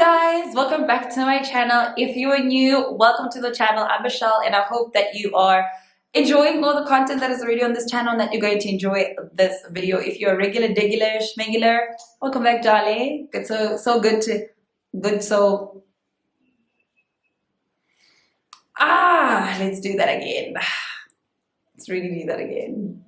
Guys, welcome back to my channel. If you are new, welcome to the channel. I'm Michelle and I hope that you are enjoying all the content that is already on this channel and that you're going to enjoy this video. If you're a regular, schmegular, welcome back, darling. It's so good. Let's do that again. Let's really do that again.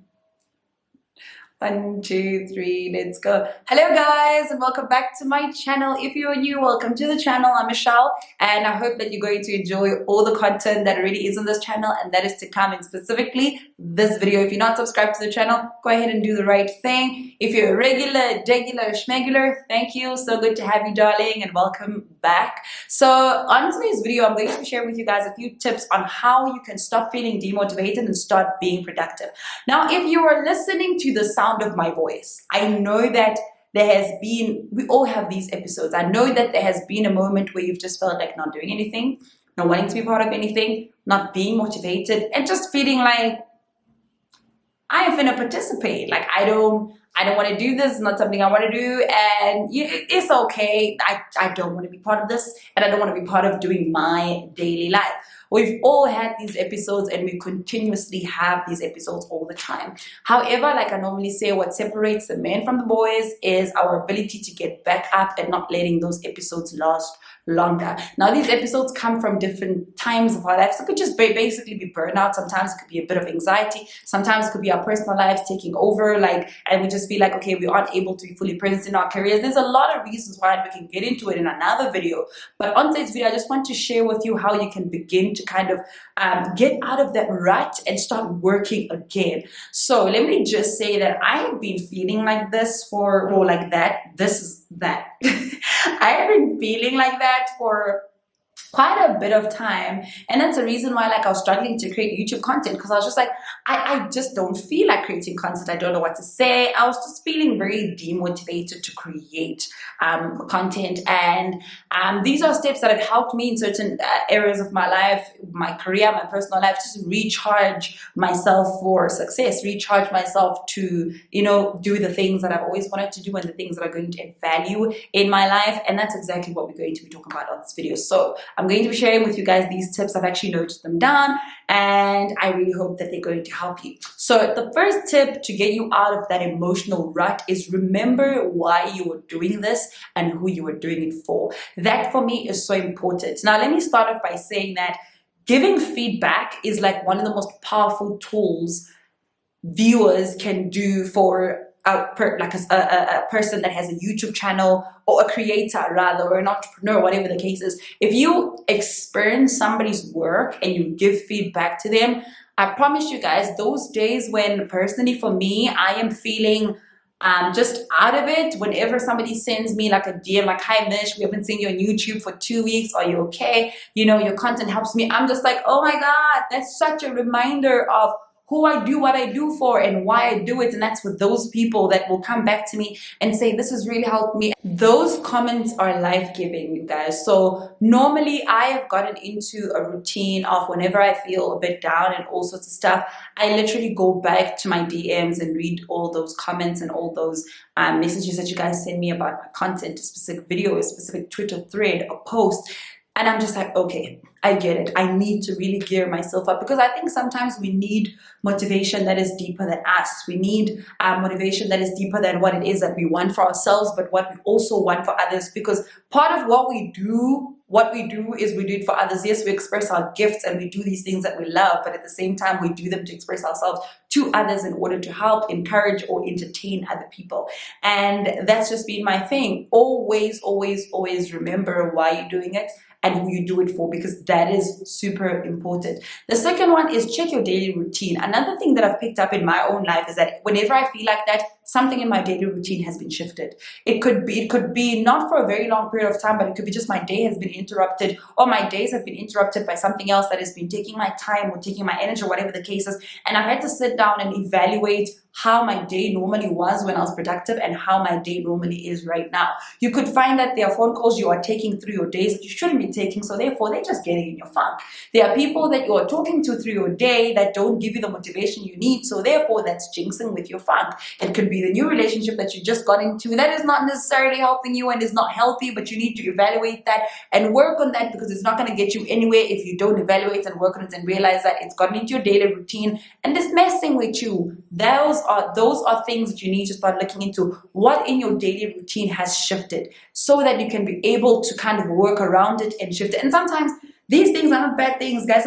1, 2, 3, let's go. Hello guys and welcome back to my channel. If you're new, welcome to the channel. I'm Michelle and I hope that you're going to enjoy all the content that already is on this channel and that is to come, and specifically this video. If you're not subscribed to the channel, go ahead and do the right thing. If you're a regular, schmegular, thank you. So good to have you, darling, and welcome back. So on today's video, I'm going to share with you guys a few tips on how you can stop feeling demotivated and start being productive. Now, if you are listening to the sound of my voice, I know that we all have these episodes. I know that there has been a moment where you've just felt like not doing anything, not wanting to be part of anything, not being motivated, and just feeling like I am finna participate. Like I don't want to do this. It's not something I want to do, and it's okay. I don't want to be part of this, and I don't want to be part of doing my daily life. We've all had these episodes and we continuously have these episodes all the time. However, like I normally say, what separates the men from the boys is our ability to get back up and not letting those episodes last longer. Now, these episodes come from different times of our lives. So it could just basically be burnout. Sometimes it could be a bit of anxiety. Sometimes it could be our personal lives taking over, and we just feel like, okay, we aren't able to be fully present in our careers. There's a lot of reasons why we can get into it in another video. But on today's video, I just want to share with you how you can begin to kind of get out of that rut and start working again. So let me just say that I have been feeling like this I have been feeling like that for quite a bit of time, and that's the reason why I was struggling to create YouTube content, because I was just like, I just don't feel like creating content. I don't know what to say. I was just feeling very demotivated to create content, and these are steps that have helped me in certain areas of my life, my career, my personal life, just recharge myself for success, recharge myself to do the things that I've always wanted to do and the things that are going to add value in my life. And that's exactly what we're going to be talking about on this video. So I'm going to be sharing with you guys these tips. I've actually noted them down and I really hope that they're going to help you. So the first tip to get you out of that emotional rut is remember why you were doing this and who you were doing it for. That for me is so important. Now let me start off by saying that giving feedback is like one of the most powerful tools viewers can do for a person that has a YouTube channel, or a creator rather, or an entrepreneur, whatever the case is. If you experience somebody's work and you give feedback to them, I promise you guys, those days when personally for me, I am feeling just out of it, whenever somebody sends me like a DM like, hi Mish, we haven't seen you on YouTube for 2 weeks, are you okay? Your content helps me. I'm just like, oh my God, that's such a reminder of who I do what I do for and why I do it. And that's with those people that will come back to me and say, this has really helped me. Those comments are life-giving, you guys. So normally I have gotten into a routine of whenever I feel a bit down and all sorts of stuff, I literally go back to my DMs and read all those comments and all those messages that you guys send me about my content, a specific video, a specific Twitter thread, a post. And I'm just like, okay, I get it. I need to really gear myself up, because I think sometimes we need motivation that is deeper than us. We need motivation that is deeper than what it is that we want for ourselves, but what we also want for others. Because part of what we do is we do it for others. Yes, we express our gifts and we do these things that we love, but at the same time, we do them to express ourselves to others in order to help, encourage, or entertain other people. And that's just been my thing. Always, always, always remember why you're doing it and who you do it for, because that is super important. The second one is check your daily routine. Another thing that I've picked up in my own life is that whenever I feel like that, something in my daily routine has been shifted. It could be not for a very long period of time, but it could be just my day has been interrupted, or my days have been interrupted by something else that has been taking my time or taking my energy, or whatever the case is. And I've had to sit down and evaluate how my day normally was when I was productive and how my day normally is right now. You could find that there are phone calls you are taking through your days that you shouldn't be taking, so therefore they're just getting in your funk. There are people that you are talking to through your day that don't give you the motivation you need, so therefore that's jinxing with your funk. It could be be the new relationship that you just got into that is not necessarily helping you and is not healthy, but you need to evaluate that and work on that, because it's not going to get you anywhere if you don't evaluate and work on it and realize that it's gotten into your daily routine and it's messing with you. Those are things that you need to start looking into. What in your daily routine has shifted, so that you can be able to kind of work around it and shift it. And sometimes these things are not bad things, guys.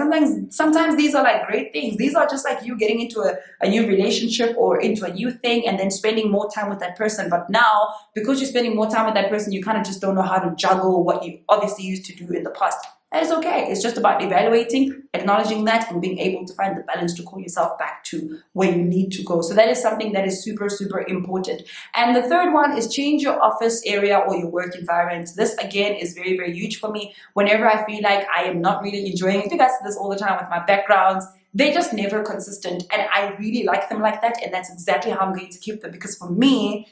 Sometimes these are like great things. These are just like you getting into a new relationship or into a new thing and then spending more time with that person. But now, because you're spending more time with that person, you kind of just don't know how to juggle what you obviously used to do in the past. That is okay. It's just about evaluating, acknowledging that, and being able to find the balance to call yourself back to where you need to go. So that is something that is super, super important. And the third one is change your office area or your work environment. This again is very, very huge for me. Whenever I feel like I am not really enjoying it, you guys see this all the time with my backgrounds. They're just never consistent, and I really like them like that, and that's exactly how I'm going to keep them, because for me,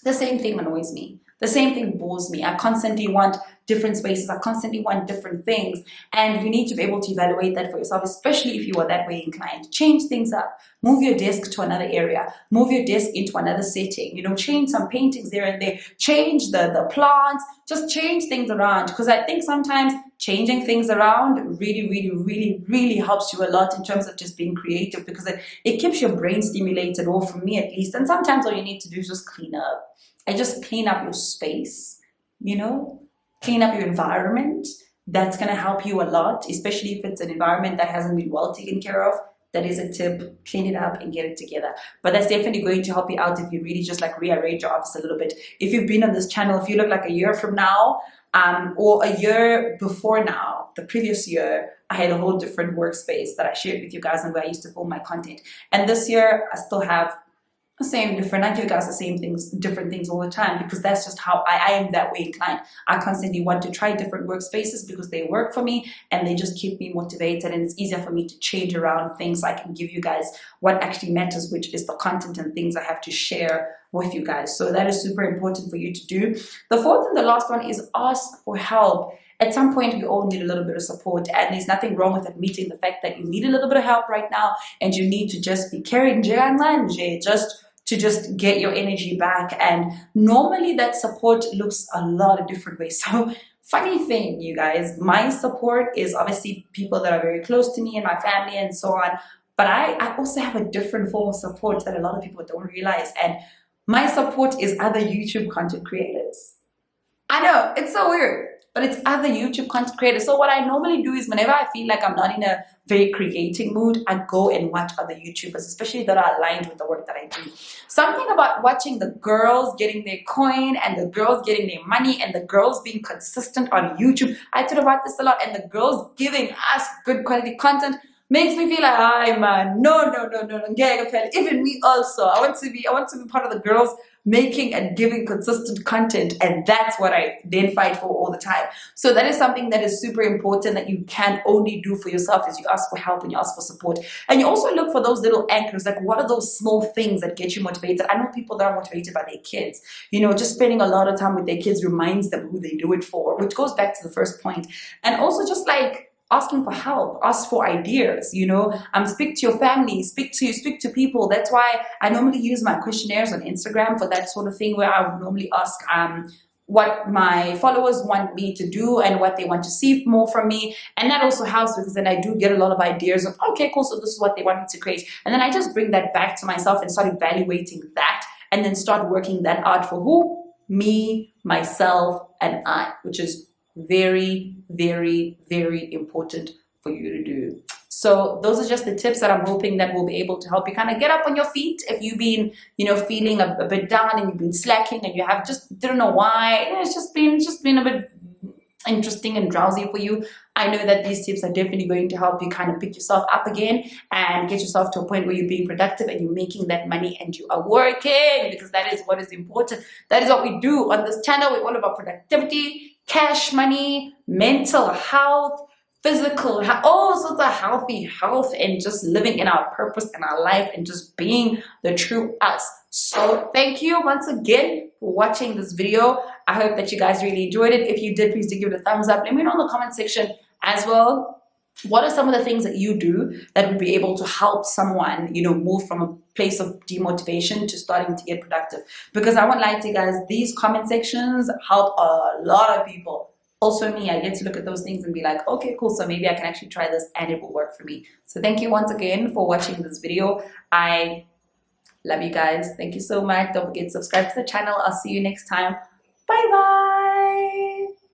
the same thing annoys me. The same thing bores me. I constantly want different spaces. I constantly want different things. And you need to be able to evaluate that for yourself, especially if you are that way inclined. Change things up. Move your desk to another area. Move your desk into another setting. You know, change some paintings there and there. Change the plants. Just change things around. Because I think sometimes changing things around really, really, really, really helps you a lot in terms of just being creative, because it keeps your brain stimulated, or for me at least. And sometimes all you need to do is just clean up. And just clean up your space, you know, clean up your environment. That's going to help you a lot, especially if it's an environment that hasn't been well taken care of. That is a tip. Clean it up and get it together. But that's definitely going to help you out if you really just like rearrange your office a little bit. If you've been on this channel, if you look like a year from now, or a year before now, the previous year, I had a whole different workspace that I shared with you guys and where I used to film my content. And this year, I still have same different. I give you guys the same things, different things all the time, because that's just how I am that way inclined. I constantly want to try different workspaces because they work for me and they just keep me motivated, and it's easier for me to change around things. I can give you guys what actually matters, which is the content and things I have to share with you guys. So that is super important for you to do. The fourth and the last one is ask for help. At some point, we all need a little bit of support, and there's nothing wrong with admitting the fact that you need a little bit of help right now, and you need to just be carried, just get your energy back. And normally that support looks a lot of different ways. So funny thing, you guys, my support is obviously people that are very close to me and my family and so on. But I also have a different form of support that a lot of people don't realize. And my support is other YouTube content creators. I know, it's so weird, but it's other YouTube content creators. So what I normally do is whenever I feel like I'm not in a very creating mood, I go and watch other YouTubers, especially that are aligned with the work that I do. Something about watching the girls getting their coin and the girls getting their money and the girls being consistent on YouTube. I talk about this a lot, and the girls giving us good quality content makes me feel like, hi man, no, even me also. I want to be part of the girls making and giving consistent content, and that's what I then fight for all the time. So that is something that is super important that you can only do for yourself, is you ask for help and you ask for support. And you also look for those little anchors, like what are those small things that get you motivated? I know people that are motivated by their kids. You know, just spending a lot of time with their kids reminds them who they do it for, which goes back to the first point. And also just like asking for help, ask for ideas, you know, speak to your family, speak to people. That's why I normally use my questionnaires on Instagram for that sort of thing, where I would normally ask what my followers want me to do and what they want to see more from me. And that also helps, because then I do get a lot of ideas of, okay, cool, so this is what they want me to create. And then I just bring that back to myself and start evaluating that, and then start working that out for who? Me, myself, and I, which is very, very, very important for you to do. So those are just the tips that I'm hoping that will be able to help you kind of get up on your feet if you've been, you know, feeling a bit down and you've been slacking and you have just don't know why. It's just been a bit interesting and drowsy for you. I know that these tips are definitely going to help you kind of pick yourself up again and get yourself to a point where you're being productive and you're making that money and you are working, because that is what is important. That is what we do on this channel. We're all about productivity, cash money, mental health, physical health, all sorts of healthy health, and just living in our purpose and our life and just being the true us. So thank you once again for watching this video. I hope that you guys really enjoyed it. If you did, please do give it a thumbs up. Let me know in the comment section as well what are some of the things that you do that would be able to help someone, you know, move from a place of demotivation to starting to get productive? Because I won't lie to you guys, these comment sections help a lot of people. Also me, I get to look at those things and be like, okay, cool, so maybe I can actually try this and it will work for me. So thank you once again for watching this video. I love you guys. Thank you so much. Don't forget to subscribe to the channel. I'll see you next time. Bye bye.